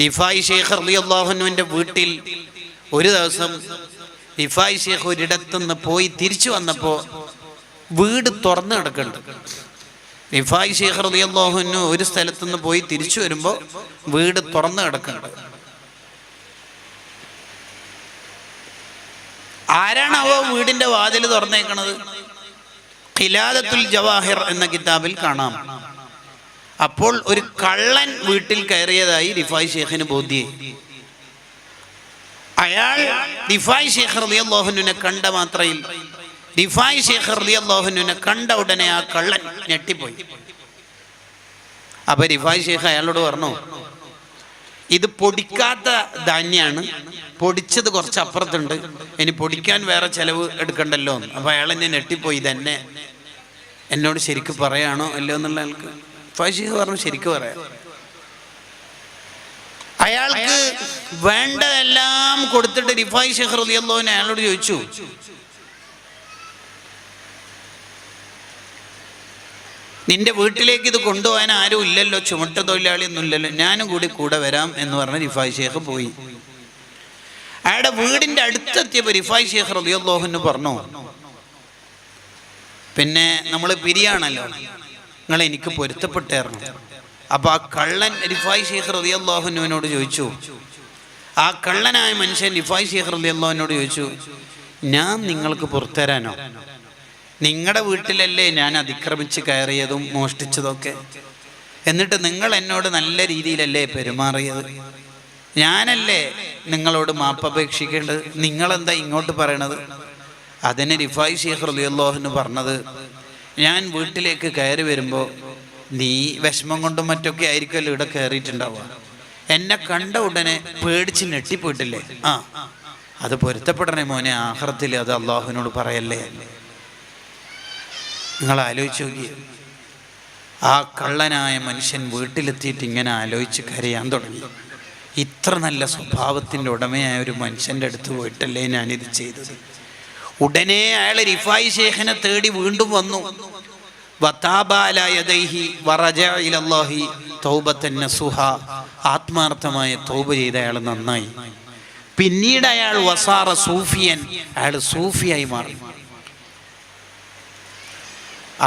റിഫായി ഷെയ്ഖ് റളിയല്ലാഹു അൻഹുവിൻ്റെ വീട്ടിൽ ഒരു ദിവസം റിഫായി ഷെയ്ഖ് ഒരിടത്തുനിന്ന് പോയി തിരിച്ചു വന്നപ്പോൾ വീട് തുറന്നു കിടക്കുന്നുണ്ട്. റിഫായി ഷെയ്ഖ് റളിയല്ലാഹു അൻഹു ഒരു സ്ഥലത്തുനിന്ന് പോയി തിരിച്ചു വരുമ്പോൾ വീട് തുറന്നു കിടക്കുന്നുണ്ട്. ആരാണാവോ വീടിന്റെ വാതിൽ തുറന്നേക്കണത്? ഖിലാദത്തുൽ ജവാഹിർ എന്ന കിതാബിൽ കാണാം. അപ്പോൾ ഒരു കള്ളൻ വീട്ടിൽ കയറിയതായി റിഫായി ഷെയ്ഖിന് ബോധ്യമായി. അയാൾ റിഫായി ഷെയ്ഖ് റളിയല്ലാഹു അൻഹുവിനെ കണ്ട മാത്രയിൽ റിഫായി ഷെയ്ഖ് റളിയല്ലാഹു അൻഹുവിനെ കണ്ട ഉടനെ ആ കള്ളൻ ഞെട്ടിപ്പോയി. അപ്പൊ റിഫായി ഷെയ്ഖ് അയാളോട് പറഞ്ഞു, ഇത് പൊടിക്കാത്ത ധാന്യാണ്, പൊടിച്ചത് കുറച്ച് അപ്പുറത്തുണ്ട്, ഇനി പൊടിക്കാൻ വേറെ ചെലവ് എടുക്കണ്ടല്ലോ. അപ്പൊ അയാൾ എന്നെ ഞെട്ടിപ്പോയി, ഇതെന്നെ എന്നോട് ശരിക്ക് പറയാണോ അല്ലോ എന്നുള്ള ആൾക്ക് റിഫായി ഷെയ്ഖ് പറഞ്ഞു, ശരിക്ക് പറയാം. അയാൾക്ക് വേണ്ടതെല്ലാം കൊടുത്തിട്ട് റിഫായി ഷെയ്ഖ് റളിയല്ലാഹു അൻഹു അയാളോട് ചോദിച്ചു, നിന്റെ വീട്ടിലേക്ക് ഇത് കൊണ്ടുപോകാൻ ആരും ഇല്ലല്ലോ, ചുമട്ട് തൊഴിലാളിയൊന്നും ഇല്ലല്ലോ, ഞാനും കൂടെ വരാം എന്ന് പറഞ്ഞ് റിഫായി ഷെയ്ഖ് പോയി. അയാളുടെ വീടിന്റെ അടുത്തെത്തിയപ്പോൾ റിഫായി ഷെയ്ഖ് റളിയല്ലാഹു അൻഹു പറഞ്ഞു, പിന്നെ നമ്മൾ പിരിയാണല്ലോ, നിങ്ങൾ എനിക്ക് പൊരുത്തപ്പെട്ടേർന്നു. അപ്പൊ ആ കള്ളൻ റിഫായി ഷെയ്ഖ് റളിയല്ലാഹു അൻഹുവിനോട് ചോദിച്ചു, ആ കള്ളനായ മനുഷ്യൻ റിഫായി ഷെയ്ഖ് റളിയല്ലാഹു അൻഹുവിനോട് ചോദിച്ചു, ഞാൻ നിങ്ങൾക്ക് പുറത്തുതരാനോ? നിങ്ങളുടെ വീട്ടിലല്ലേ ഞാൻ അതിക്രമിച്ച് കയറിയതും മോഷ്ടിച്ചതൊക്കെ, എന്നിട്ട് നിങ്ങൾ എന്നോട് നല്ല രീതിയിലല്ലേ പെരുമാറിയത്, ഞാനല്ലേ നിങ്ങളോട് മാപ്പപേക്ഷിക്കേണ്ടത്, നിങ്ങളെന്താ ഇങ്ങോട്ട് പറയണത്? അതിന് റിഫായി ഷെയ്ഖ് റളിയല്ലാഹു അൻഹു പറഞ്ഞത്, ഞാൻ വീട്ടിലേക്ക് കയറി വരുമ്പോൾ നീ വിഷമം കൊണ്ടും മറ്റൊക്കെ ആയിരിക്കുമല്ലോ ഇവിടെ കയറിയിട്ടുണ്ടാവുക, എന്നെ കണ്ട ഉടനെ പേടിച്ച് ഞെട്ടിപ്പോയിട്ടില്ലേ, അത് പൊരുത്തപ്പെടണേ മോനെ, ആഖിറത്തിൽ അത് അള്ളാഹുവിനോട് പറയല്ലേ. നിങ്ങൾ ആലോചിച്ച് നോക്കി, ആ കള്ളനായ മനുഷ്യൻ വീട്ടിലെത്തിയിട്ട് ഇങ്ങനെ ആലോചിച്ച് കരയാൻ തുടങ്ങി. ഇത്ര നല്ല സ്വഭാവത്തിൻ്റെ ഉടമയായ ഒരു മനുഷ്യൻ്റെ അടുത്ത് പോയിട്ടല്ലേ ഞാനിത് ചെയ്തത്. ഉടനെ അയാൾ റിഫായി ഷെയ്ഖിനെ തേടി വീണ്ടും വന്നു. ആത്മാർത്ഥമായ തൗബ ചെയ്ത അയാൾ നന്നായി. പിന്നീട് അയാൾ വസാറ സൂഫിയൻ, അയാൾ സൂഫിയായി മാറി.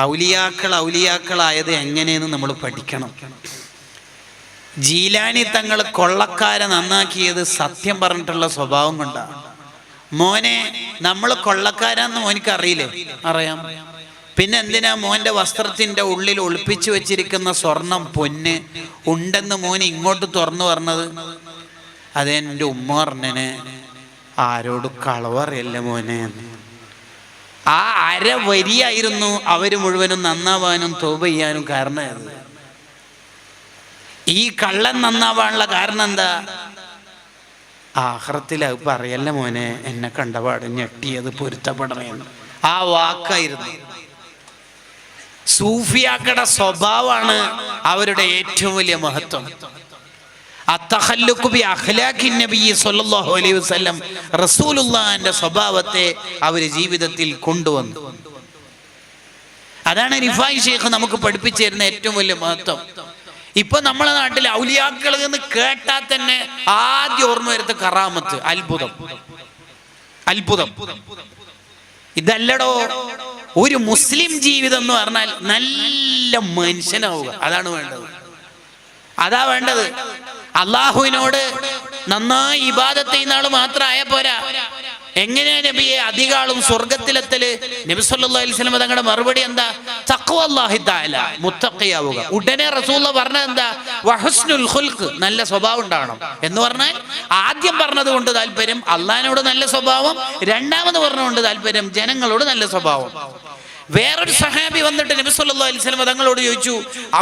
ഔലിയാക്കളായത് എങ്ങനെയെന്ന് നമ്മൾ പഠിക്കണം. ജീലാനി തങ്ങൾ കൊള്ളക്കാരെ നന്നാക്കിയത് സത്യം പറഞ്ഞിട്ടുള്ള സ്വഭാവം കൊണ്ടാണ്. മോനെ, നമ്മൾ കൊള്ളക്കാരാന്ന് മോനിക്ക് അറിയില്ലേ? അറിയാം. പിന്നെ എന്തിനാ മോൻ്റെ വസ്ത്രത്തിൻ്റെ ഉള്ളിൽ ഒളിപ്പിച്ചു വെച്ചിരിക്കുന്ന സ്വർണം പൊന്ന് ഉണ്ടെന്ന് മോന് ഇങ്ങോട്ട് തുറന്നു പറഞ്ഞത്? അതെൻ്റെ ഉമ്മ പറഞ്ഞനെ, ആരോട് കളവറിയല്ല മോനെ. ആ അര വരിയായിരുന്നു അവർ മുഴുവനും നന്നാവാനും തൗബ ചെയ്യാനും കാരണമായത്. ഈ കള്ളൻ നന്നാവാനുള്ള കാരണം എന്താ? ആഖിറത്തിൽ അത് പറയല്ല മോനെ, എന്നെ കണ്ടപാട് ഞെട്ടിയത് പൊരുത്തപ്പെടണമെന്ന് ആ വാക്കായിരുന്നു. സൂഫിയാക്കളുടെ സ്വഭാവമാണ് അവരുടെ ഏറ്റവും വലിയ മഹത്വം. റസൂലുള്ളാഹിന്റെ സ്വഭാവത്തെ അവർ ജീവിതത്തിൽ കൊണ്ടുവന്നു. അതാണ് റിഫായി ഷെയ്ഖ് നമുക്ക് പഠിപ്പിച്ചു തരുന്ന ഏറ്റവും വലിയ മഹത്വം. ഇപ്പൊ നമ്മളെ നാട്ടിൽ ഔലിയാക്കൾ എന്ന് കേട്ടാൽ തന്നെ ആദ്യം ഓർമ്മ വരുത്ത കറാമത്ത്, അത്ഭുതം. ഇതല്ലടോ ഒരു മുസ്ലിം ജീവിതം എന്ന് പറഞ്ഞാൽ നല്ല മനുഷ്യനാവുക. അതാണ് വേണ്ടത്. അതാ വേണ്ടത്. അള്ളാഹുവിനോട് നന്നായി ഇബാദത്ത് ചെയ്യുന്ന ആള് മാത്രമായ പോരാ. എങ്ങനെയാ നബിയെ അധികാളും സ്വർഗത്തിലെത്തല്? നബി സല്ലല്ലാഹു അലൈഹി വസല്ലം തങ്ങളുടെ മറുപടി എന്താ? തഖ്വല്ലാഹി തആല, മുത്തഖിയാവുക. ഉടനെ റസൂലുള്ളാഹി പറഞ്ഞത് എന്താ? വഹുസ്നുൽ ഖുൽഖ്, നല്ല സ്വഭാവം ഉണ്ടാവണം എന്ന് പറഞ്ഞാൽ ആദ്യം പറഞ്ഞത് കൊണ്ട് താല്പര്യം അള്ളാഹിനോട് നല്ല സ്വഭാവം, രണ്ടാമത് പറഞ്ഞുകൊണ്ട് താല്പര്യം ജനങ്ങളോട് നല്ല സ്വഭാവം. വേറൊരു സഹാബി വന്നിട്ട് നബി സല്ലല്ലാഹു അലൈഹി വസല്ലം തങ്ങളോട് ചോദിച്ചു,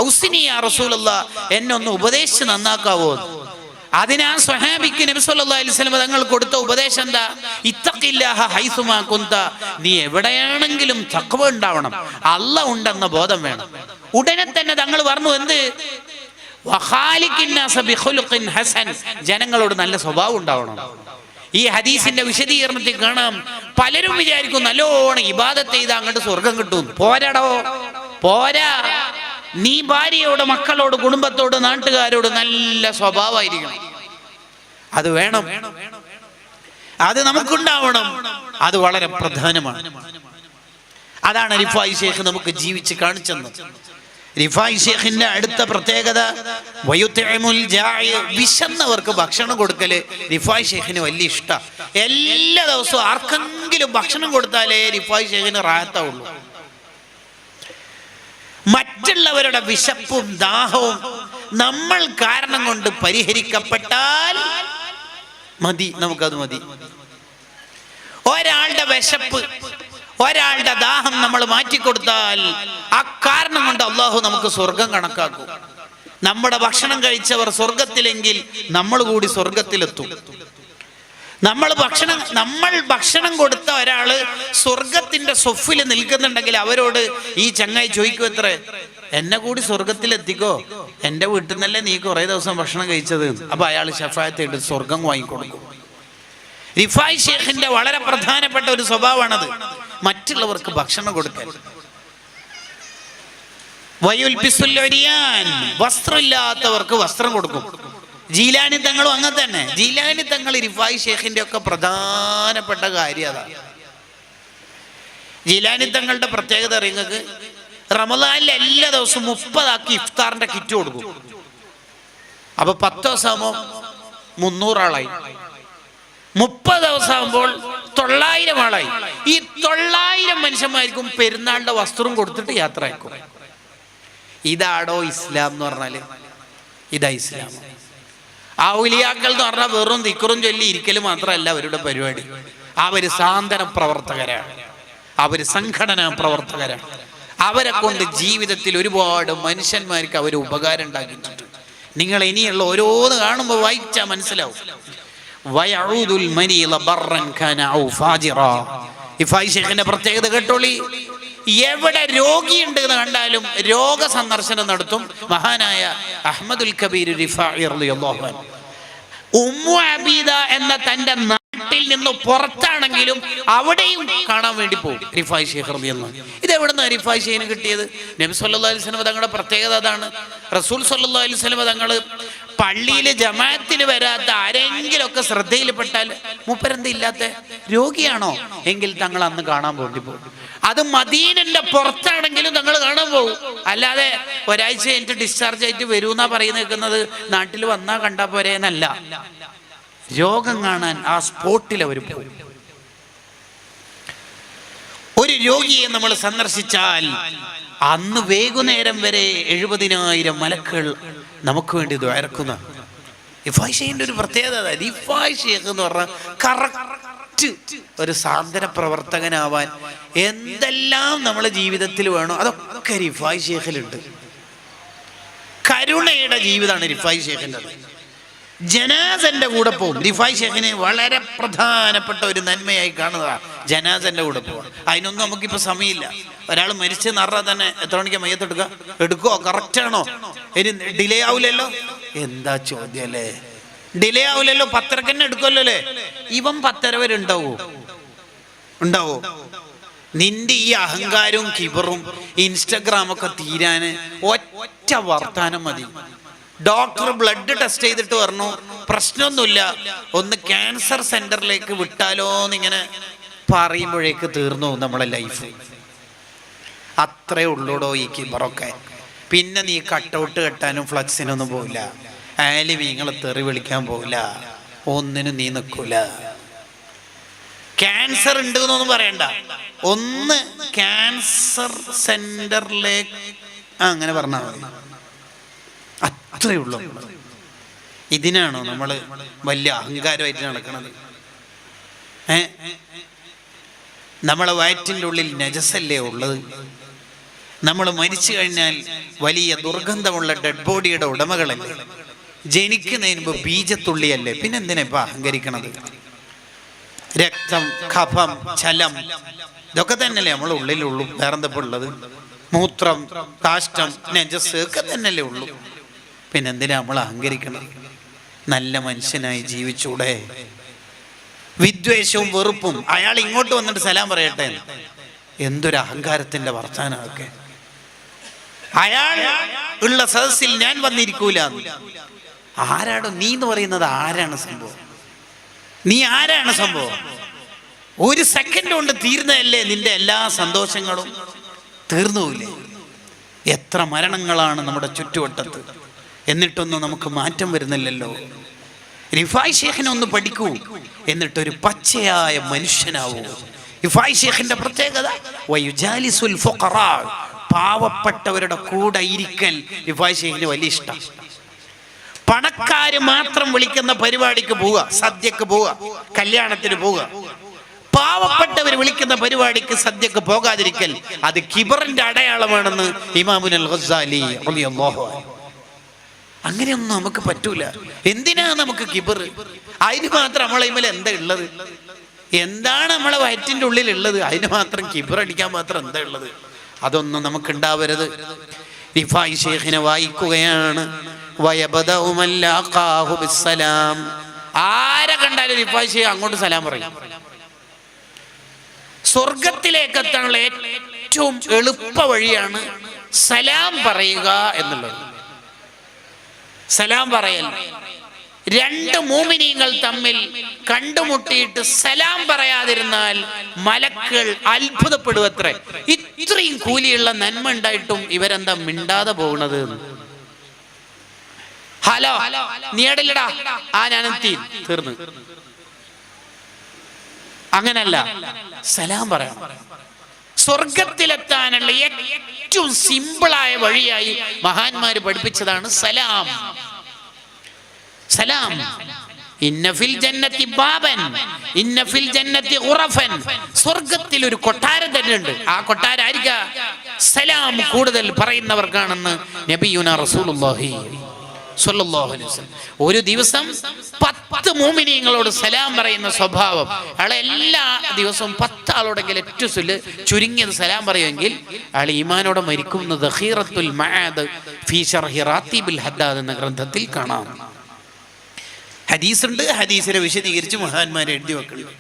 ഔസിനി യാ റസൂലല്ലാഹ്, എന്നെ ഒന്ന് ഉപദേശിച്ച് നന്നാക്കാവോ? അതിനാ സ്വഹാബിക്ക് നബി സല്ലല്ലാഹു അലൈഹി വസല്ലം തങ്ങൾ കൊടുത്ത ഉപദേശം എന്താ? ഇത്തഖില്ലാഹ ഹൈസുമാ കുന്ത, നീ എവിടെയാണെങ്കിലും തഖ്വ ഉണ്ടാവണം, അല്ലാഹ് ഉണ്ടെന്ന ബോധം വേണം. ഉടനെ തന്നെ തങ്ങൾ പറഞ്ഞു എന്ത്? വഖാലിഖിൻ നാസ ബിഖുലുഖിൻ ഹസൻ, ജനങ്ങളോട് നല്ല സ്വഭാവം ഉണ്ടാവണം. ഈ ഹദീസിന്റെ വിശദീകരണത്തിൽ കാണാം, പലരും വിചാരിക്കും നല്ലോണം ഇബാദത്ത് ചെയ്ത് അങ്ങോട്ട് സ്വർഗം കിട്ടും. പോരാടോ, പോരാ. നീ ഭാര്യയോട്, മക്കളോട്, കുടുംബത്തോട്, നാട്ടുകാരോട് നല്ല സ്വഭാവമായിരിക്കണം. അത് വേണം, അത് നമുക്കുണ്ടാവണം. അത് വളരെ പ്രധാനമാണ്. അതാണ് റിഫായി ഷേഖ് നമുക്ക് ജീവിച്ച് കാണിച്ചെന്ന്. റിഫായി ഷേഖിന്റെ അടുത്ത പ്രത്യേകത വിശന്നവർക്ക് ഭക്ഷണം കൊടുക്കല് റിഫായി ഷേഖിന് വലിയ ഇഷ്ടം. എല്ലാ ദിവസവും ആർക്കെങ്കിലും ഭക്ഷണം കൊടുത്താലേ റിഫായി ഷേഖിന് റാഹത്താവുള്ളൂ. മറ്റുള്ളവരുടെ വിശപ്പും ദാഹവും നമ്മൾ കാരണം കൊണ്ട് പരിഹരിക്കപ്പെട്ടാൽ മതി, നമുക്കത് മതി. ഒരാളുടെ വിശപ്പ്, ഒരാളുടെ ദാഹം നമ്മൾ മാറ്റിക്കൊടുത്താൽ ആ കാരണം കൊണ്ട് അള്ളാഹു നമുക്ക് സ്വർഗം കണക്കാക്കും. നമ്മുടെ ഭക്ഷണം കഴിച്ചവർ സ്വർഗത്തിലെങ്കിൽ നമ്മൾ കൂടി സ്വർഗത്തിലെത്തും. നമ്മൾ ഭക്ഷണം കൊടുത്ത ഒരാള് സ്വർഗത്തിന്റെ സൊഫിൽ നിൽക്കുന്നുണ്ടെങ്കിൽ അവരോട് ഈ ചങ്ങായി ചോദിക്കും, എത്ര എന്നെ കൂടി സ്വർഗത്തിലെത്തിക്കോ, എൻ്റെ വീട്ടിൽ നിന്നല്ലേ നീ കുറെ ദിവസം ഭക്ഷണം കഴിച്ചത്. അപ്പൊ അയാൾ ശഫാഅത്ത് സ്വർഗം വാങ്ങിക്കൊടുക്കും. റിഫായി ഷേഖിന്റെ വളരെ പ്രധാനപ്പെട്ട ഒരു സ്വഭാവമാണത്, മറ്റുള്ളവർക്ക് ഭക്ഷണം കൊടുക്കൽ. വസ്ത്രമില്ലാത്തവർക്ക് വസ്ത്രം കൊടുക്കും. ജീലാനി തങ്ങളും അങ്ങനെ തന്നെ. ജീലാനി തങ്ങൾ റിഫായി ഷേഖിന്റെ ഒക്കെ പ്രധാനപ്പെട്ട കാര്യം അതാണ്. ജീലാനി തങ്ങളുടെ പ്രത്യേകത അറിയുന്നത്, റമദാനിലെ എല്ലാ ദിവസവും 30 ആക്കി ഇഫ്താറിന്റെ കിറ്റ് കൊടുക്കും. അപ്പൊ 10 ദിവസമാകുമ്പോൾ 300 ആളായി, 30 ദിവസമാകുമ്പോൾ 900 ആളായി. ഈ 900 മനുഷ്യന്മാർക്കും പെരുന്നാളിന്റെ വസ്ത്രവും കൊടുത്തിട്ട് യാത്ര അയക്കും. ഇതാടോ ഇസ്ലാം എന്ന് പറഞ്ഞാല്? ഇതാ ഇസ്ലാം. ഔലിയാക്കൾ എന്ന് പറഞ്ഞാൽ വെറും ദിക്റും ചൊല്ലി ഇരിക്കൽ മാത്രമല്ല അവരുടെ പരിപാടി. അവര് സാന്ത്വന പ്രവർത്തകരാണ്, അവര് സംഘടനാ പ്രവർത്തകരാണ്. അവരെ കൊണ്ട് ജീവിതത്തിൽ ഒരുപാട് മനുഷ്യന്മാർക്ക് അവർ ഉപകാരം ഉണ്ടാക്കിയിട്ടുണ്ട്. നിങ്ങൾ ഇനിയുള്ള ഓരോന്ന് കാണുമ്പോൾ വായിച്ചാൽ മനസ്സിലാവും. പ്രത്യേകത കേട്ടോളി. എവിടെ രോഗിയുണ്ട് എന്ന് കണ്ടാലും രോഗ സന്ദർശനം നടത്തും മഹാനായ അഹ്മദുൽ കബീർ റിഫാഇ റളിയല്ലാഹു അൻഹു. ഉമ്മു അബീദ എന്ന തന്റെ നാട്ടിൽ നിന്ന് പുറത്താണെങ്കിലും അവിടെയും കാണാൻ വേണ്ടി പോകും റിഫായി ഷേഖ് റളിയല്ലാഹു അൻഹു. ഇത് എവിടുന്നാണ് റിഫായി ഷേഖിന് കിട്ടിയത്? നബി സല്ലല്ലാഹു അലൈഹി വസല്ലം തങ്ങളുടെ പ്രത്യേകത അതാണ്. റസൂൽ സല്ലല്ലാഹു അലൈഹി വസല്ലം തങ്ങൾ പള്ളിയിൽ ജമാഅത്തിന് വരാത്ത ആരെങ്കിലും ഒക്കെ ശ്രദ്ധയിൽപ്പെട്ടാൽ മൂപ്പരെന്താ ഇല്ലാത്ത രോഗിയാണോ എങ്കിൽ തങ്ങൾ അന്ന് കാണാൻ വേണ്ടി പോകും. അത് മദീനന്റെ പുറത്താണെങ്കിലും തങ്ങൾ കാണാൻ പോകും. അല്ലാതെ ഒരാഴ്ച കഴിഞ്ഞിട്ട് ഡിസ്ചാർജ് ആയിട്ട് വരൂന്നാ പറയുന്നത്, നാട്ടിൽ വന്നാ കണ്ടാ പോരേന്നല്ല. രോഗം കാണാൻ ആ സ്പോട്ടിൽ അവർ പോകും. ഒരു രോഗിയെ നമ്മൾ സന്ദർശിച്ചാൽ അന്ന് വൈകുന്നേരം വരെ 70,000 മലക്കുകൾ നമുക്ക് വേണ്ടി ദ്വാരക്കുന്ന റിഫായി ഷേഖിന്റെ ഒരു പ്രത്യേകത. റിഫായി ഷേഖ് എന്ന് പറഞ്ഞാൽ കറക്റ്റ് ഒരു സാന്ത്വന പ്രവർത്തകനാവാൻ എന്തെല്ലാം നമ്മളെ ജീവിതത്തിൽ വേണോ അതൊക്കെ റിഫായി ഷേഖിലുണ്ട്. കരുണയുടെ ജീവിതമാണ് റിഫായി ഷേഖിൻ്റെ. ജനാസന്റെ കൂടെ പോകും. റിഫായി ഷേഖിനെ വളരെ പ്രധാനപ്പെട്ട ഒരു നന്മയായി കാണുന്നതാണ് ജനാസന്റെ കൂടെ പോകുക. അതിനൊന്നും നമുക്കിപ്പോൾ സമയമില്ല. ഒരാൾ മരിച്ചെന്ന് പറഞ്ഞാൽ തന്നെ എത്ര മണിക്ക് മയ്യത്ത് എടുക്കുമോ? കറക്റ്റാണോ? ഇനി ഡിലേ ആവില്ലല്ലോ? എന്താ ചോദ്യം അല്ലേ? ഡിലേ ആവില്ലല്ലോ, 10:30 തന്നെ എടുക്കുമല്ലോ അല്ലേ? ഇവൻ 10:30 വരെ ഉണ്ടാവോ? നിന്റെ ഈ അഹങ്കാരവും കിബറും ഇൻസ്റ്റഗ്രാമൊക്കെ തീരാന് ഒറ്റ വർത്താനം മതി. ഡോക്ടർ ബ്ലഡ് ടെസ്റ്റ് ചെയ്തിട്ട് പറഞ്ഞു പ്രശ്നമൊന്നുമില്ല, ഒന്ന് ക്യാൻസർ സെന്ററിലേക്ക് വിട്ടാലോ എന്നിങ്ങനെ പറയുമ്പോഴേക്ക് തീർന്നു നമ്മളെ ലൈഫ്. അത്രേ ഉള്ളൂടോ ഈ കിബറൊക്കെ. പിന്നെ നീ കട്ടൗട്ട് കെട്ടാനും ഫ്ലക്സിനൊന്നും പോവില്ല, ആലിമീങ്ങളെ തെറി വിളിക്കാൻ പോവില്ല, ഒന്നിനും നീ നിൽക്കൂല. ക്യാൻസർ ഉണ്ട് എന്നൊന്നും പറയണ്ട, ഒന്ന് ക്യാൻസർ സെന്ററിലേക്ക് അങ്ങനെ പറഞ്ഞാൽ മതി. അത്രേ ഉള്ളൂ. ഇതിനാണോ നമ്മൾ വലിയ അഹങ്കാരമായിട്ട് നടക്കുന്നത്? നമ്മളെ വയറ്റിൻ്റെ ഉള്ളിൽ നജസല്ലേ ഉള്ളത്? നമ്മൾ മരിച്ചു കഴിഞ്ഞാൽ വലിയ ദുർഗന്ധമുള്ള ഡെഡ് ബോഡിയുടെ ഉടമകളല്ലേ? ജനിക്കുന്നതിന് മുമ്പ് ബീജത്തുള്ളിയല്ലേ? പിന്നെ എന്തിനാ ഇപ്പൊ അഹങ്കരിക്കണത്? രക്തം, കഫം, ചലം ഇതൊക്കെ തന്നെയല്ലേ നമ്മളെ ഉള്ളിലുള്ളൂ. വേറെന്തപ്പോ ഉള്ളത്? മൂത്രം, കാഷ്ടം, നജസ് ഒക്കെ തന്നെയല്ലേ ഉള്ളൂ. പിന്നെന്തിനാ നമ്മൾ അഹങ്കരിക്കണം? നല്ല മനുഷ്യനായി ജീവിച്ചൂടെ? വിദ്വേഷവും വെറുപ്പും, അയാൾ ഇങ്ങോട്ട് വന്നിട്ട് സലാം പറയട്ടെ, എന്തൊരു അഹങ്കാരത്തിന്റെ വർത്താനമൊക്കെ. അയാൾ ഉള്ള സദസ്സിൽ ഞാൻ വന്നിരിക്കൂല, ആരാടോ നീ എന്ന് പറയുന്നത്? ആരാണ് സംഭവം? നീ ആരാണ് സംഭവം? ഒരു സെക്കൻഡ് കൊണ്ട് തീർന്നതല്ലേ നിന്റെ എല്ലാ സന്തോഷങ്ങളും? തീർന്നുമില്ലേ? എത്ര മരണങ്ങളാണ് നമ്മുടെ ചുറ്റുവട്ടത്ത്, എന്നിട്ടൊന്നും നമുക്ക് മാറ്റം വരുന്നില്ലല്ലോ. റിഫായ് ഷേഖിനെ ഒന്ന് പഠിക്കൂ, എന്നിട്ടൊരു പച്ചയായ മനുഷ്യനാവൂ. റിഫായ് ഷേഖിന്റെ പ്രത്യേകത വയുജാലിസുൽ ഫുഖറാ, പാവപ്പെട്ടവരുടെ കൂടെ ഇരിക്കൽ റിഫായ് ഷേഖിന് വലിയ ഇഷ്ടം. പണക്കാര് മാത്രം വിളിക്കുന്ന പരിപാടിക്ക് പോവുക, സദ്യക്ക് പോവുക, കല്യാണത്തിന് പോവുക. പാവപ്പെട്ടവർ വിളിക്കുന്ന പരിപാടിക്ക് സദ്യക്ക് പോകാതിരിക്കൽ അത് കിബറിന്റെ അടയാളമാണെന്ന് ഇമാമുൽ ഗസാലി റളിയല്ലാഹു അൻഹു. അങ്ങനെയൊന്നും നമുക്ക് പറ്റൂല. എന്തിനാ നമുക്ക് കിബർ? അതിന് മാത്രം നമ്മളെ ഇമ്മൽ എന്താ ഉള്ളത്? എന്താണ് നമ്മളെ വയറ്റിന്റെ ഉള്ളിൽ ഉള്ളത്? അതിന് മാത്രം കിബർ അടിക്കാൻ മാത്രം എന്താ ഉള്ളത്? അതൊന്നും നമുക്ക് ഉണ്ടാവരുത്. റിഫായി ഷേഖിനെ വായിക്കുകയാണ്. ആരെ കണ്ടാലും റിഫായി ഷേഖ് അങ്ങോട്ട് സലാം പറയും. സ്വർഗത്തിലേക്ക് എത്താനുള്ള ഏറ്റവും എളുപ്പ വഴിയാണ് സലാം പറയുക എന്നുള്ളത്. സലാം പറയൽ. രണ്ട് മുഅ്മിനീങ്ങൾ തമ്മിൽ കണ്ടുമുട്ടിയിട്ട് സലാം പറയാതിരുന്നാൽ മലക്കുകൾ അത്ഭുതപ്പെടുവത്രേ. ഇത്രയും കൂലിയുള്ള നന്മ ഉണ്ടായിട്ടും ഇവരെന്താ മിണ്ടാതെ പോകുന്നത്? ഹലോ, നീ എടല്ലടാ, ആ ഞാനെത്തി, തീർന്നു. അങ്ങനല്ല, സലാം പറയണം. സ്വർഗത്തിലെത്താനുള്ള ഏറ്റവും സിമ്പിളായ വഴിയായി മഹാന്മാര് പഠിപ്പിച്ചതാണ് സലാം. സലാം. ഇന്ന ഫിൽ ജന്നത്തി ബാബൻ ഇന്ന ഫിൽ ജന്നത്തി ഖുറഫൻ. സ്വർഗത്തിൽ ഒരു കൊട്ടാരം തന്നെ ഉണ്ട്. ആ കൊട്ടാരം ആയിരിക്കാ? സലാം കൂടുതൽ പറയുന്നവർക്കാണെന്ന് നബിയുനാ റസൂലുള്ളാഹി സ്വല്ലല്ലാഹു അലൈഹി വസല്ലം. ഒരു ദിവസം 10 മുഅ്മിനീങ്ങളോട് സലാം പറയുന്ന സ്വഭാവം. അയാൾ എല്ലാ ദിവസവും 10 ആളോടെങ്കിലും ഏറ്റവും ചുരുങ്ങിയത് സലാം പറയുമെങ്കിൽ അയാൾ ഈമാനോടെ മരിക്കുന്ന ദഖീറത്തുൽ മആദ് ഫീ ശർഹി റാത്തിബിൽ ഹദ്ദാദ് എന്ന ഗ്രന്ഥത്തിൽ കാണാം. ഹദീസുണ്ട്. ഹദീസിനെ വിശദീകരിച്ച് മഹാന്മാരെ എഴുതി വെക്കണം.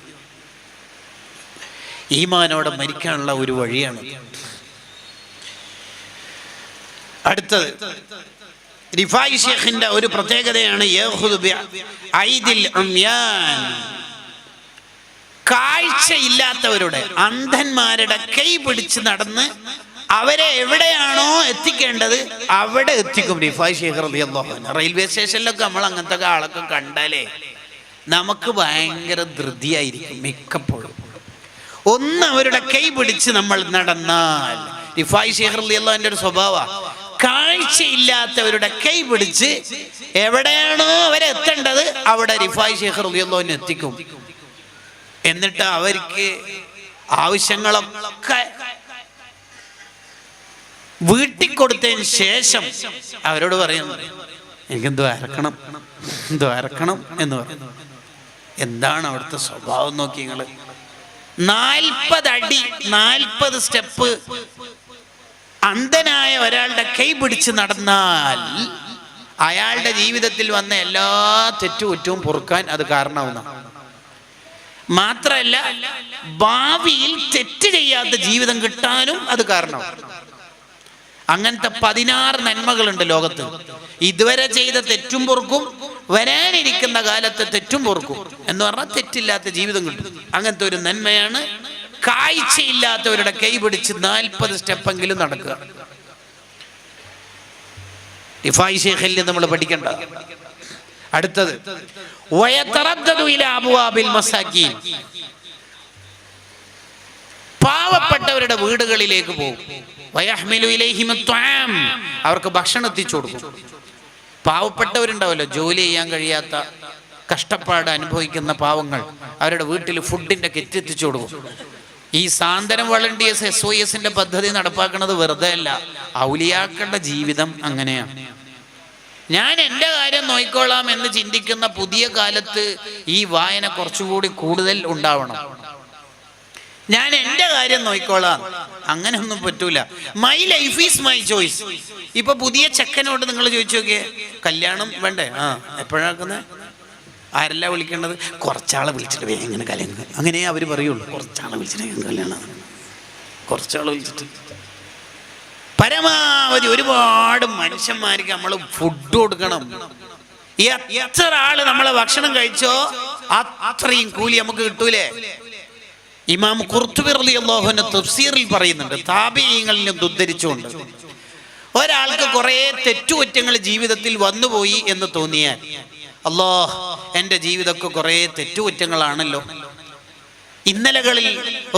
ഈമാനോടെ മരിക്കാനുള്ള ഒരു വഴിയാണ്. അടുത്തത് റിഫായി ഷേഖിന്റെ ഒരു പ്രത്യേകതയാണ് കാഴ്ചയില്ലാത്തവരുടെ, അന്ധന്മാരുടെ കൈ പിടിച്ച് നടന്ന് അവരെ എവിടെയാണോ എത്തിക്കേണ്ടത് അവിടെ എത്തിക്കും റിഫായി ഷേഖ് റളിയല്ലാഹു അൻഹു. റെയിൽവേ സ്റ്റേഷനിലൊക്കെ നമ്മൾ അങ്ങനത്തെ ആളൊക്കെ കണ്ടാലേ നമുക്ക് ഭയങ്കര ധൃതിയായിരിക്കും മിക്കപ്പോഴും. ഒന്ന് അവരുടെ കൈ പിടിച്ച് നമ്മൾ നടന്നാൽ, റിഫായി ഷേഖ് റളിയല്ലാഹു അൻഹുവിന്റെ ഒരു സ്വഭാവമാണ്, കാഴ്ചയില്ലാത്തവരുടെ കൈ പിടിച്ച് എവിടെയാണോ അവരെത്തേണ്ടത് അവിടെ റിഫായി ഷേഖ് റളിയല്ലാഹു അൻഹു എത്തിക്കും. എന്നിട്ട് അവർക്ക് ആവശ്യങ്ങളൊക്കെ വീട്ടിൽ കൊടുത്തതിന് ശേഷം അവരോട് പറയും, എനിക്ക് ദ്വാരക്കണം എന്ന് പറയും. എന്താണ് അവിടുത്തെ സ്വഭാവം നോക്കി നിങ്ങൾ. 40 അടി 40 സ്റ്റെപ്പ് അന്ധനായ ഒരാളുടെ കൈ പിടിച്ച് നടന്നാൽ അയാളുടെ ജീവിതത്തിൽ വന്ന എല്ലാ തെറ്റുകുറ്റവും പൊറുക്കാൻ അത് കാരണമാവുന്ന. മാത്രമല്ല, ഭാവിയിൽ തെറ്റ് ചെയ്യാത്ത ജീവിതം കിട്ടാനും അത് കാരണമാവും. അങ്ങനത്തെ 16 നന്മകളുണ്ട് ലോകത്ത്. ഇതുവരെ ചെയ്ത തെറ്റും പൊറുക്കും, വരാനിരിക്കുന്ന കാലത്ത് തെറ്റും പൊറുക്കും എന്ന് പറഞ്ഞാൽ തെറ്റില്ലാത്ത ജീവിതം കിട്ടും. അങ്ങനത്തെ ഒരു നന്മയാണ് കാഴ്ചയില്ലാത്തവരുടെ കൈ പിടിച്ച് 40 സ്റ്റെപ്പെങ്കിലും നടക്കുക. റിഫായി ഷേഖിൽ നമ്മൾ പഠിക്കേണ്ട. അടുത്തത് പാവപ്പെട്ടവരുടെ വീടുകളിലേക്ക് പോകും. അവർക്ക് ഭക്ഷണം എത്തിച്ചു കൊടുക്കും. പാവപ്പെട്ടവരുണ്ടാവല്ലോ, ജോലി ചെയ്യാൻ കഴിയാത്ത, കഷ്ടപ്പാട് അനുഭവിക്കുന്ന പാവങ്ങൾ, അവരുടെ വീട്ടിൽ ഫുഡിന്റെ കിറ്റ് എത്തിച്ചു കൊടുക്കും. ഈ സാന്ത്വനം വളണ്ടിയേഴ്സ് SOS പദ്ധതി നടപ്പാക്കുന്നത് വെറുതെ അല്ല, ഔലിയാക്കളുടെ ജീവിതം അങ്ങനെയാണ്. ഞാൻ എൻ്റെ കാര്യം നോക്കിക്കോളാം എന്ന് ചിന്തിക്കുന്ന പുതിയ കാലത്ത് ഈ വായന കുറച്ചുകൂടി കൂടുതൽ ഉണ്ടാവണം. ഞാൻ എൻ്റെ കാര്യം നോക്കിക്കോളാം, അങ്ങനെയൊന്നും പറ്റൂല. My life is my choice. ഇപ്പൊ പുതിയ ചെക്കനോട് നിങ്ങൾ ചോദിച്ചു നോക്കിയേ, കല്യാണം വേണ്ടേ? എപ്പോഴാക്കുന്നത്? ആരല്ല വിളിക്കേണ്ടത്? കുറച്ചാളെ വിളിച്ചിട്ട് വേഗം ഇങ്ങനെ കല്യാണം. അങ്ങനെ അവർ പറയുള്ളൂ, കുറച്ചാളെ വിളിച്ചിട്ട് വേഗം കല്യാണം, കുറച്ചാളെ വിളിച്ചിട്ട്. പരമാവധി ഒരുപാട് മനുഷ്യന്മാർക്ക് നമ്മൾ ഫുഡ് കൊടുക്കണം. എത്ര ആള് നമ്മളെ ഭക്ഷണം കഴിച്ചോ അത്രയും കൂലി നമുക്ക് കിട്ടൂലേ? ഇമാം ഖുർത്തുബി റളിയല്ലാഹു അൻഹു തഫ്സീറിൽ പറയുന്നുണ്ട്, താബിഈങ്ങളിൽ നിന്ന് ഉദ്ധരിച്ചുകൊണ്ട്, ഒരാൾക്ക് കുറെ തെറ്റുകുറ്റങ്ങൾ ജീവിതത്തിൽ വന്നുപോയി എന്ന് തോന്നിയാൽ, അല്ലാഹ് എൻ്റെ ജീവിതമൊക്കെ കുറെ തെറ്റുകുറ്റങ്ങളാണല്ലോ, ഇന്നലകളിൽ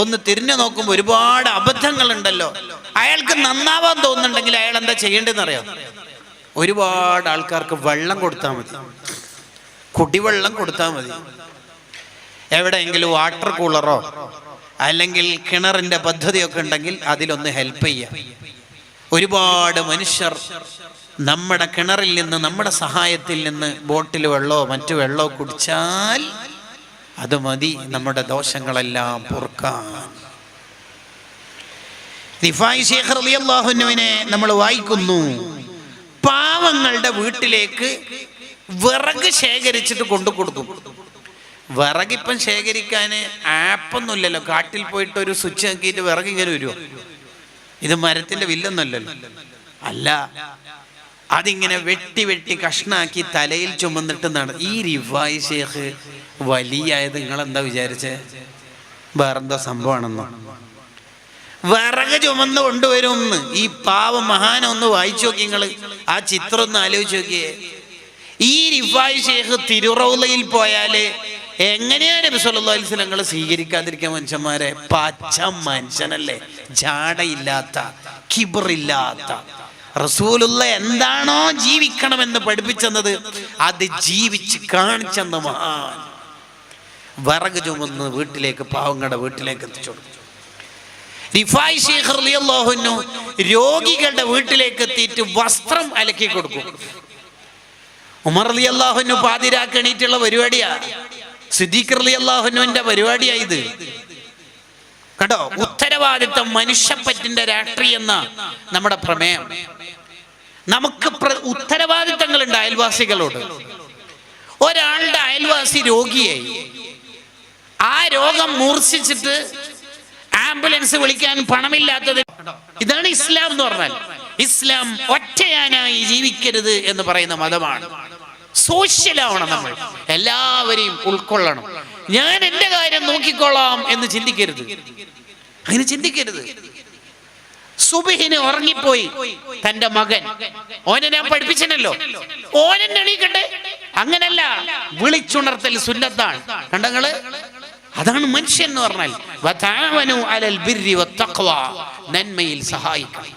ഒന്ന് തിരിഞ്ഞു നോക്കുമ്പോൾ ഒരുപാട് അബദ്ധങ്ങളുണ്ടല്ലോ, അയാൾക്ക് നന്നാവാൻ തോന്നുന്നുണ്ടെങ്കിൽ അയാൾ എന്താ ചെയ്യേണ്ടതെന്ന് അറിയാം? ഒരുപാട് ആൾക്കാർക്ക് വെള്ളം കൊടുത്താൽ മതി, കുടിവെള്ളം കൊടുത്താൽ മതി. എവിടെയെങ്കിലും വാട്ടർ കൂളറോ അല്ലെങ്കിൽ കിണറിന്റെ പദ്ധതിയൊക്കെ ഉണ്ടെങ്കിൽ അതിലൊന്ന് ഹെൽപ്പ് ചെയ്യാം. ഒരുപാട് മനുഷ്യർ നമ്മുടെ കിണറിൽ നിന്ന്, നമ്മുടെ സഹായത്തിൽ നിന്ന് ബോട്ടിൽ വെള്ളമോ മറ്റു വെള്ളമോ കുടിച്ചാൽ അത് മതി നമ്മുടെ ദോഷങ്ങളെല്ലാം പൊറുക്കാൻ. റിഫായി ശൈഖ് റളിയല്ലാഹു അൻഹുവിനെ നമ്മൾ വായിക്കുന്നു, പാവങ്ങളുടെ വീട്ടിലേക്ക് വിറക് ശേഖരിച്ചിട്ട് കൊണ്ടു കൊടുക്കും. വിറകിപ്പം ശേഖരിക്കാൻ ആപ്പൊന്നുമില്ലല്ലോ, കാട്ടിൽ പോയിട്ട് ഒരു സ്വിച്ച് ആക്കിയിട്ട് വിറക് ഇങ്ങനെ വരുമോ? ഇത് മരത്തിന്റെ വില്ലൊന്നുമല്ലല്ലോ. അല്ല, അതിങ്ങനെ വെട്ടി വെട്ടി കഷ്ണാക്കി തലയിൽ ചുമന്നിട്ട് ഈ റിഫായി ശൈഖ് വലിയായത് നിങ്ങളെന്താ വിചാരിച്ചേ? വേറെന്തോ സംഭവമാണെന്നോ? വിറക് ചുമന്ന് കൊണ്ടുവരും. ഈ പാവ മഹാനൊന്ന് വായിച്ചു നോക്കി, നിങ്ങൾ ആ ചിത്രം ഒന്ന് ആലോചിച്ച് നോക്കിയേ. ഈ റിഫായി ശൈഖ് തിരുറൗളയിൽ പോയാല് എങ്ങനെയാണ് നബി സല്ലല്ലാഹു അലൈഹി വസല്ലം ഞങ്ങൾ സ്വീകരിക്കാതിരിക്കാൻ? മനുഷ്യന്മാരെ, പച്ച മനുഷ്യനല്ലേ, ജാടയില്ലാത്ത, കിബറില്ലാത്ത റസൂലുള്ള എന്താണോ ജീവിക്കണമെന്ന് പഠിപ്പിച്ചത് അത് ജീവിച്ച് കാണിച്ചെന്ന് മഹാൻ വിറക് ചുമന്ന് വീട്ടിലേക്ക്, പാവങ്ങളുടെ വീട്ടിലേക്ക് എത്തിച്ചു കൊടുത്തു. റിഫായി ശൈഖ് റളിയല്ലാഹു അൻഹു രോഗികളുടെ വീട്ടിലേക്ക് എത്തിയിട്ട് വസ്ത്രം അലക്കി കൊടുക്കും. ഉമർ റളിയല്ലാഹു അൻഹു പാതിരാക്ക് എണീറ്റുള്ള പരിപാടിയാ. സിദ്ദീഖ് റളിയല്ലാഹു അൻഹുവിന്റെ പരിപാടിയാ ഇത്. കേട്ടോ, ഉത്തരവാദിത്തം, മനുഷ്യപ്പറ്റിന്റെ രാഷ്ട്രീയം എന്ന നമ്മുടെ പ്രമേയം. നമുക്ക് ഉത്തരവാദിത്തങ്ങളുണ്ട് അയൽവാസികളോട്. ഒരാളുടെ അയൽവാസി രോഗിയായി, ആ രോഗം മൂർച്ഛിച്ചിട്ട് ആംബുലൻസ് വിളിക്കാൻ പണമില്ലാത്തത്, ഇതാണ് ഇസ്ലാം എന്ന് പറഞ്ഞാൽ. ഇസ്ലാം ഒറ്റയാനായി ജീവിക്കരുത് എന്ന് പറയുന്ന മതമാണ്. സോഷ്യലാവണം, നമ്മൾ എല്ലാവരെയും ഉൾക്കൊള്ളണം. ഞാൻ എൻ്റെ കാര്യം നോക്കിക്കൊള്ളാം എന്ന് ചിന്തിക്കരുത്, അങ്ങനെ ചിന്തിക്കരുത്. സുബഹിന് ഉറങ്ങിപ്പോയി തന്റെ മകൻ, ഓനെ ഞാൻ പഠിപ്പിച്ചനല്ലോ, ഓനെന്നെ എണീക്കട്ടെ, അങ്ങനല്ല, വിളിച്ചുണർത്തൽ സുന്നത്താണ്. കണ്ടങ്ങള്, അതാണ് മനുഷ്യൻ എന്ന് പറഞ്ഞാൽ. വതആവനു അലൽ ബിർരി വത്തഖ്വ, നന്മയിൽ സഹായിക്കണം.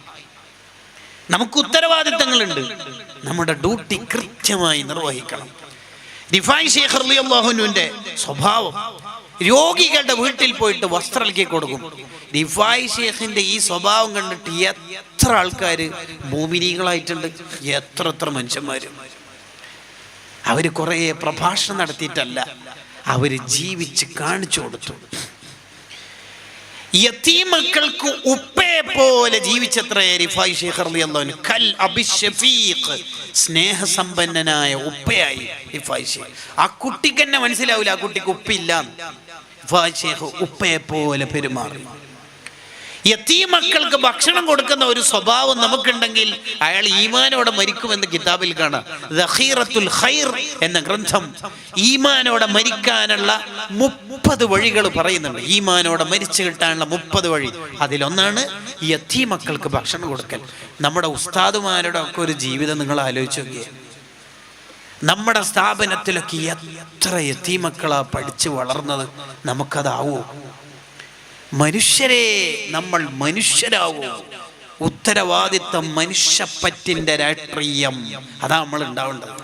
നമുക്ക് ഉത്തരവാദിത്തങ്ങളുണ്ട്, നമ്മുടെ ഡ്യൂട്ടി കൃത്യമായി നിർവഹിക്കണം. റിഫായി ശൈഖ് റളിയല്ലാഹു അൻഹുവിന്റെ സ്വഭാവം, രോഗികളുടെ വീട്ടിൽ പോയിട്ട് വസ്ത്രം അലക്കി കൊടുക്കും. റിഫായി ശൈഖിന്റെ ഈ സ്വഭാവം കണ്ടിട്ട് എത്ര ആൾക്കാര് മോമിനീകളായിട്ടുണ്ട്, എത്ര മനുഷ്യന്മാര്. അവര് കുറെ പ്രഭാഷണം നടത്തിയിട്ടല്ല, അവര് ജീവിച്ച് കാണിച്ചു കൊടുത്തു. യതീമക്കൾക്ക് ഉപ്പയെ പോലെ ജീവിച്ചത്ര റിഫായി ശൈഖ് റളിയല്ലാഹു അൻഹു. കൽ അബി ശഫീഖ്, സ്നേഹസമ്പന്നനായ ഉപ്പയായി റിഫായി ശൈഖ്. ആ കുട്ടിക്ക് തന്നെ മനസ്സിലാവില്ല ആ കുട്ടിക്ക് ഉപ്പില്ല. റിഫായി ശൈഖ് ഉപ്പയെ പോലെ പെരുമാറി. യതീമക്കൾക്ക് ഭക്ഷണം കൊടുക്കുന്ന ഒരു സ്വഭാവം നമുക്കുണ്ടെങ്കിൽ അയാൾ ഈമാനോടെ മരിക്കുമെന്ന് കിതാബിൽ കാണാം. ദഖീറത്തുൽ ഖൈർ എന്ന ഗ്രന്ഥം ഈമാനോടെ മരിക്കാനുള്ള 30 വഴികൾ പറയുന്നുണ്ട്. ഈമാനോടെ മരിച്ചു കിട്ടാനുള്ള 30 വഴി. അതിലൊന്നാണ് യതീമക്കൾക്ക് ഭക്ഷണം കൊടുക്കൽ. നമ്മുടെ ഉസ്താദുമാരുടെ ഒക്കെ ഒരു ജീവിതം നിങ്ങൾ ആലോചിച്ച് നോക്കിയേ. നമ്മുടെ സ്ഥാപനത്തിലൊക്കെ എത്ര യതീമക്കളാ പഠിച്ചു വളർന്നത്. നമുക്കതാവോ? മനുഷ്യരെ, നമ്മൾ മനുഷ്യരാവോ? ഉത്തരവാദിത്തം, മനുഷ്യപ്പറ്റിന്റെ രാഷ്ട്രീയം, അതാ നമ്മൾ ഉണ്ടാവേണ്ടത്.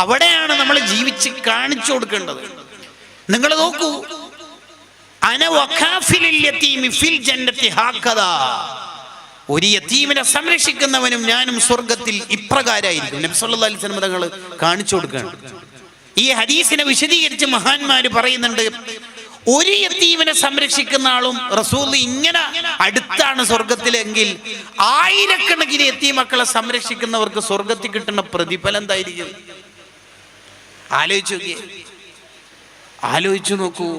അവിടെയാണ് നമ്മൾ ജീവിച്ച് കാണിച്ചു കൊടുക്കേണ്ടത്. നിങ്ങൾ നോക്കൂ, അന വഖാഫിലിൽ യതീമി ഫിൽ ജന്നതി ഹാകദാ, ഒരു യതീമിനെ സംരക്ഷിക്കുന്നവനും ഞാനും സ്വർഗത്തിൽ ഇപ്രകാരമായിരിക്കും. നബി സല്ലല്ലാഹു അലൈഹി വസല്ലം തങ്ങൾ കാണിച്ചു കൊടുക്കുകയാണ്. ഈ ഹദീസിനെ വിശദീകരിച്ച് മഹാന്മാര് പറയുന്നുണ്ട്, ഒരു യതീമിനെ സംരക്ഷിക്കുന്ന ആളും റസൂൽ ഇങ്ങനെ അടുത്താണ് സ്വർഗത്തിലെങ്കിൽ, ആയിരക്കണക്കിന് യതീമക്കളെ സംരക്ഷിക്കുന്നവർക്ക് സ്വർഗത്തിൽ കിട്ടുന്ന പ്രതിഫലം എന്തായിരിക്കും? ആലോചിച്ചു നോക്കൂ.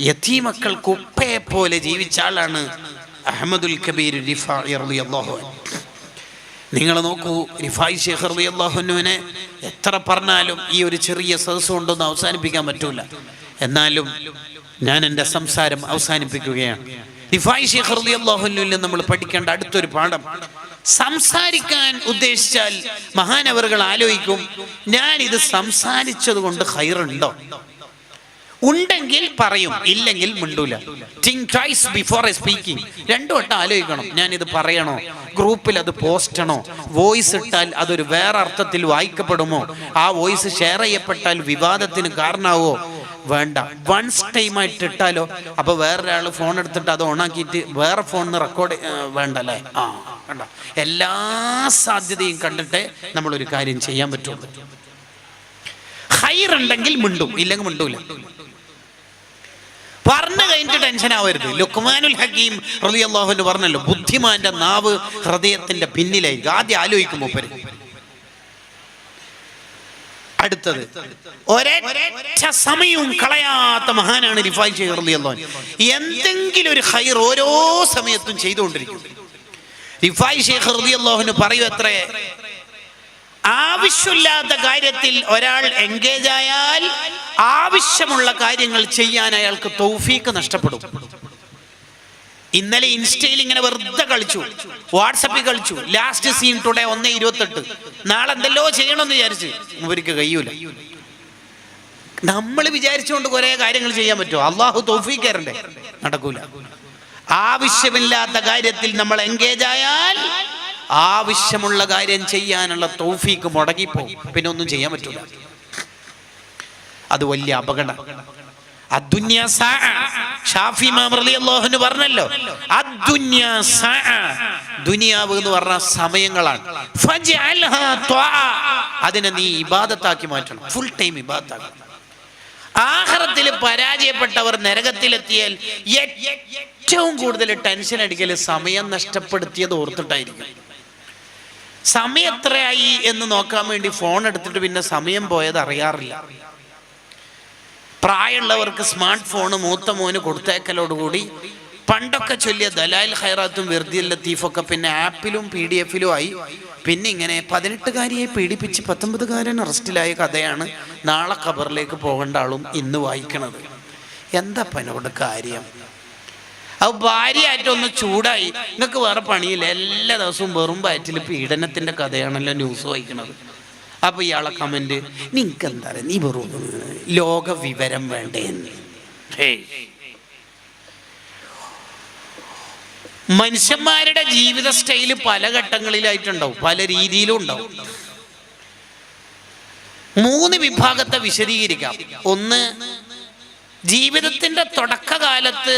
യതീമക്കൾക്ക് ഉപ്പയെ പോലെ ജീവിച്ച ആളാണ് അഹ്മദുൽ കബീർ റിഫാഇ റളിയല്ലാഹു അൻഹു. നിങ്ങൾ നോക്കൂ, റിഫായി ശൈഖ് റളിയല്ലാഹു അൻഹുവിനെ എത്ര പറഞ്ഞാലും ഈ ഒരു ചെറിയ സദസ്സ് കൊണ്ടൊന്നും അവസാനിപ്പിക്കാൻ പറ്റൂല. എന്നാലും ഞാൻ എൻ്റെ സംസാരം അവസാനിപ്പിക്കുകയാണ്. റിഫായി ശൈഖ് റളിയല്ലാഹു അൻഹുവിൽ നമ്മൾ പഠിക്കേണ്ട അടുത്തൊരു പാഠം, സംസാരിക്കാൻ ഉദ്ദേശിച്ചാൽ മഹാനവറുകൾ ആലോചിക്കും, ഞാൻ ഇത് സംസാരിച്ചത് കൊണ്ട് ഖൈറുണ്ടോ? ഉണ്ടെങ്കിൽ പറയും, ഇല്ലെങ്കിൽ മിണ്ടൂല. Think twice before speaking. രണ്ടു വട്ടം ആലോചിക്കണം, ഞാനിത് പറയണോ, ഗ്രൂപ്പിൽ അത് പോസ്റ്റണോ, വോയിസ് ഇട്ടാൽ അതൊരു വേറെ അർത്ഥത്തിൽ വായിക്കപ്പെടുമോ, ആ വോയിസ് ഷെയർ ചെയ്യപ്പെട്ടാൽ വിവാദത്തിന് കാരണമാവോ, വേണ്ട. വൺസ് ടൈം ആയിട്ട് ഇട്ടാലോ, അപ്പൊ വേറൊരാൾ ഫോൺ എടുത്തിട്ട് അത് ഓണാക്കിയിട്ട് വേറെ ഫോണിന് റെക്കോർഡ് വേണ്ടല്ലേ. വേണ്ട. എല്ലാ സാധ്യതയും കണ്ടിട്ട് നമ്മളൊരു കാര്യം ചെയ്യാൻ പറ്റുള്ളൂ. ഖൈറുണ്ടെങ്കിൽ മിണ്ടും, ഇല്ലെങ്കിൽ മിണ്ടൂല. പറഞ്ഞു കഴിഞ്ഞിട്ട് ടെൻഷൻ ആവരുത്. ലുഖ്മാനുൽ ഹക്കീം റളിയല്ലാഹു അൻഹു പറഞ്ഞല്ലോ, ബുദ്ധിമാന്റെ നാവ് ഹൃദയത്തിന്റെ പിന്നിലായിരിക്കും. ആദ്യം ആലോചിക്കും മൂപ്പര്. അടുത്തത്, ഒരൊറ്റ സമയവും കളയാത്ത മഹാനാണ് റിഫായി ശൈഖ് റളിയല്ലാഹു അൻഹു. എന്തെങ്കിലും ഒരു ഖൈർ ഓരോ സമയത്തും ചെയ്തുകൊണ്ടിരിക്കും. റിഫായി ശൈഖ് റളിയല്ലാഹു അൻഹു പറയൂ, എത്രേ ആവശ്യമില്ലാത്ത കാര്യത്തിൽ ഒരാൾ എൻഗേജ് ആയാൽ ആവശ്യമുള്ള കാര്യങ്ങൾ ചെയ്യാൻ അയാൾക്ക് തൗഫീക്ക് നഷ്ടപ്പെടും. ഇന്നലെ ഇൻസ്റ്റയിൽ ഇങ്ങനെ വെറുതെ കളിച്ചു, വാട്സപ്പിൽ കളിച്ചു, ലാസ്റ്റ് സീൻ ടുഡേ 1:28. നാളെ എന്തെല്ലോ ചെയ്യണമെന്ന് വിചാരിച്ചു, ഇവർക്ക് കഴിയൂല. നമ്മൾ വിചാരിച്ചുകൊണ്ട് കുറെ കാര്യങ്ങൾ ചെയ്യാൻ പറ്റുമോ? അള്ളാഹു തൗഫീക്ക് തരണ്ടേ? നടക്കൂല. ആവശ്യമില്ലാത്ത കാര്യത്തിൽ നമ്മൾ എൻഗേജ് ആയാൽ ആവശ്യമുള്ള കാര്യം ചെയ്യാനുള്ള തൗഫീക്ക് മുടങ്ങിപ്പോകും, പിന്നെ ഒന്നും ചെയ്യാൻ പറ്റൂല. അത് വലിയ അപകടം. അദ്ദുന്യാ സാഅ. ഷാഫി ഇമാം റളിയല്ലാഹു അൻഹു പറഞ്ഞല്ലോ, അദ്ദുന്യാ സാഅ, ദുനിയാവ് എന്ന് പറഞ്ഞ സമയങ്ങളാണ്. ഫജ്അൽഹാ ത്വാഅ, അതിനെ നീ ഇബാദത്താക്കി മാറ്റണം, ഫുൾ ടൈം ഇബാദത്താക്കണം. ആഖിറത്തിൽ പരാജയപ്പെട്ടവർ നരകത്തിലെത്തിയാൽ ഏറ്റവും കൂടുതൽ ടെൻഷൻ അടിക്കൽ സമയം നഷ്ടപ്പെടുത്തിയത് ഓർത്തിട്ടായിരിക്കും. സമയം എത്രയായി എന്ന് നോക്കാൻ വേണ്ടി ഫോൺ എടുത്തിട്ട് പിന്നെ സമയം പോയത് അറിയാറില്ല. പ്രായമുള്ളവർക്ക് സ്മാർട്ട് ഫോണ് മൂത്ത മോന് കൊടുത്തേക്കലോടുകൂടി പണ്ടൊക്കെ ചൊല്ലിയ ദലായിൽ ഖൈറാത്തും വെർദിയൽ ലത്തീഫൊക്കെ പിന്നെ ആപ്പിലും PDF ആയി. പിന്നെ ഇങ്ങനെ 18-കാരിയെ പീഡിപ്പിച്ച് 19-കാരൻ അറസ്റ്റിലായ കഥയാണ് നാളെ ഖബറിലേക്ക് പോകേണ്ട ആളും ഇന്ന് വായിക്കണത്. എന്താ പനോട് കാര്യം? അത് ഭാര്യയായിട്ടൊന്ന് ചൂടായി, നിങ്ങൾക്ക് വേറെ പണിയില്ല, എല്ലാ ദിവസവും വെറും വയറ്റിൽ പീഡനത്തിന്റെ കഥയാണല്ലോ ന്യൂസ് വായിക്കണത്. അപ്പൊ ഇയാളെ കമന്റ്, നിനക്ക് എന്താ പറയുക, നീ വെറും ലോക വിവരം വേണ്ടേ? മനുഷ്യന്മാരുടെ ജീവിത സ്റ്റൈല് പല ഘട്ടങ്ങളിലായിട്ടുണ്ടാവും, പല രീതിയിലും ഉണ്ടാവും. 3 വിഭാഗത്തെ വിശദീകരിക്കാം. ഒന്ന്, ജീവിതത്തിന്റെ തുടക്കകാലത്ത്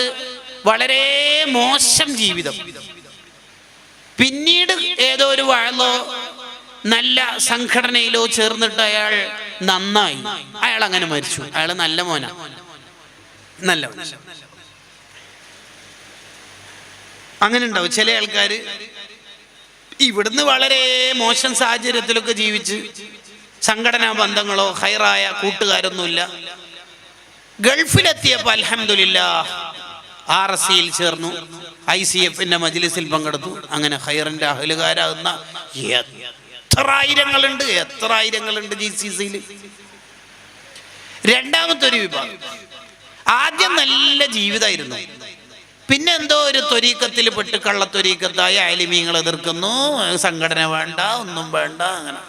വളരെ മോശം ജീവിതം, പിന്നീട് ഏതോ ഒരു വഴലോ നല്ല സംഘടനയിലോ ചേർന്നിട്ട് അയാൾ നന്നായി, അയാൾ അങ്ങനെ മരിച്ചു, അയാൾ നല്ല മോനാ, നല്ല മോന. അങ്ങനെ ഉണ്ടാവും. ചില ആൾക്കാര് ഇവിടുന്ന് വളരെ മോശം സാഹചര്യത്തിലൊക്കെ ജീവിച്ച് സംഘടനാ ബന്ധങ്ങളോ ഹൈറായ കൂട്ടുകാരൊന്നുമില്ല, ഗൾഫിലെത്തിയപ്പോൾ അൽഹംദുലില്ലാഹ് RSCയിൽ ചേർന്നു, ICFന്റെ മജ്ലിസിൽ പങ്കെടുത്തു, അങ്ങനെ ഹൈറിന്റെ അഹ്ലുകാരാകുന്ന എത്ര ആയിരങ്ങളുണ്ട് GCCയിൽ. രണ്ടാമത്തെ ഒരു വിഭാഗം, ആദ്യം നല്ല ജീവിതമായിരുന്നു, പിന്നെ എന്തോ ഒരു ത്വരീക്കത്തിൽ പെട്ട് കള്ളത്തൊരീക്കത്തായി ആലിമീങ്ങൾ എതിർക്കുന്നു, സംഘടന വേണ്ട, ഒന്നും വേണ്ട. അങ്ങനെ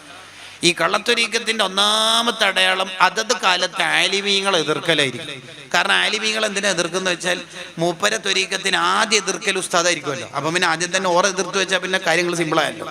ഈ കള്ളത്തൊരീക്കത്തിന്റെ ഒന്നാമത്തെ അടയാളം അതത് കാലത്ത് ആലിമീങ്ങൾ എതിർക്കലായിരിക്കും. കാരണം ആലിമീങ്ങൾ എന്തിനാ എതിർക്കുന്ന വെച്ചാൽ, മൂപ്പര ത്വരീക്കത്തിന് ആദ്യം എതിർക്കൽ ഉസ്താദായിരിക്കുമല്ലോ. അപ്പം പിന്നെ ആദ്യം തന്നെ ഓർ എതിർത്ത് വെച്ചാൽ പിന്നെ കാര്യങ്ങൾ സിമ്പിളായല്ലോ.